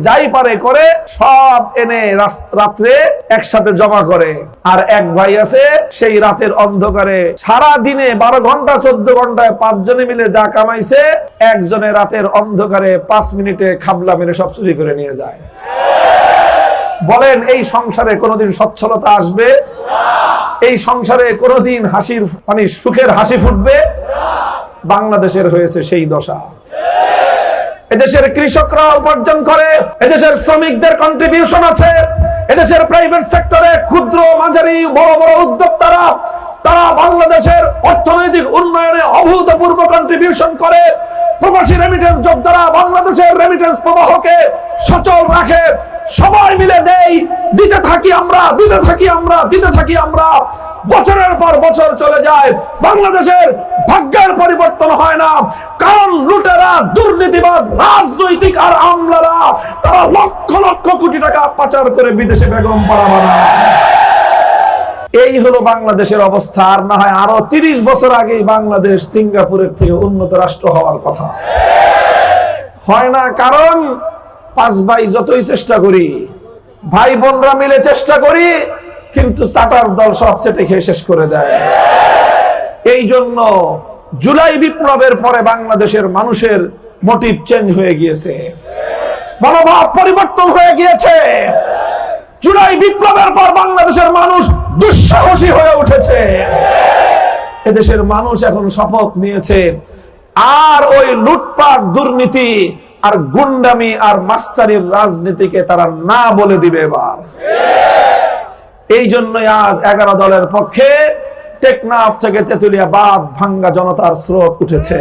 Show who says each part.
Speaker 1: যাই পারে করে সব এনে রাত্রে একসাথে জমা করে। আর এক ভাই আছে সেই রাতের অন্ধকারে সারা দিনে 12 ঘন্টা 14 ঘন্টায় 5 জনে মিলে যা কামাইছে একজনে রাতের অন্ধকারে 5 মিনিটে খাবলা মেরে সব চুরি করে নিয়ে যায়। বলেন এই সংসারে কোনোদিন সচ্ছলতা আসবে? এই সংসারে কোনোদিন হাসির মানে সুখের হাসি ফুটবে? বাংলাদেশের হয়েছে সেই দশা। এদেশের কৃষকরা উপার্জন করে, এদেশের শ্রমিকদের কন্ট্রিবিউশন আছে, এদেশের প্রাইভেট সেক্টরে ক্ষুদ্র মাঝারি বড় বড় উদ্যোক্তারা তারা বাংলাদেশের অর্থনৈতিক উন্নয়নে অভূতপূর্ব কন্ট্রিবিউশন করে। প্রবাসী রেমিটেন্স যোদ্ধারা বাংলাদেশের রেমিটেন্স প্রবাহকে সচল রাখে। সবাই মিলে দেই, দিতে থাকি আমরা, দিতে থাকি আমরা, দিতে থাকি আমরা। বছরের পর বছর চলে যায়, বাংলাদেশের ভাগ্যের পরিবর্তন হয় না। কারণ লুটেরা, দুর্নীতিবাদ, রাজনৈতিক আর আমলারা তারা লক্ষ লক্ষ কোটি টাকা পাচার করে বিদেশে বেগম পাড়া বানায়। এই হলো বাংলাদেশের অবস্থা। আর না হয় আরো 30 বছর আগেই বাংলাদেশ সিঙ্গাপুরের থেকে উন্নত রাষ্ট্র হওয়ার কথা। হয় না, কারণ 5 ভাই যতই চেষ্টা করি, ভাই বোনরা মিলে চেষ্টা করি, কিন্তু চাটার দল সব চেটে খেয়ে শেষ করে দেয়। এই জন্য জুলাই বিপ্লবের পরে বাংলাদেশের মানুষের মোটিভ চেঞ্জ হয়ে গিয়েছে, মনোভাব পরিবর্তন হয়ে গিয়েছে। জুলাই বিপ্লবের পর বাংলাদেশের মানুষ দুঃসাহসী হয়ে উঠেছে। এদেশের মানুষ এখন শপথ নিয়েছে আর ওই লুটপাট, দুর্নীতি আর গুন্ডামি আর মাস্তারির রাজনীতিকে তারা না বলে দিবে এবার। এই জন্য আজ 11 দলের পক্ষে টেকনাফ থেকে তেতুলিয়া বাঁধ ভাঙ্গা জনতার স্রোত উঠেছে।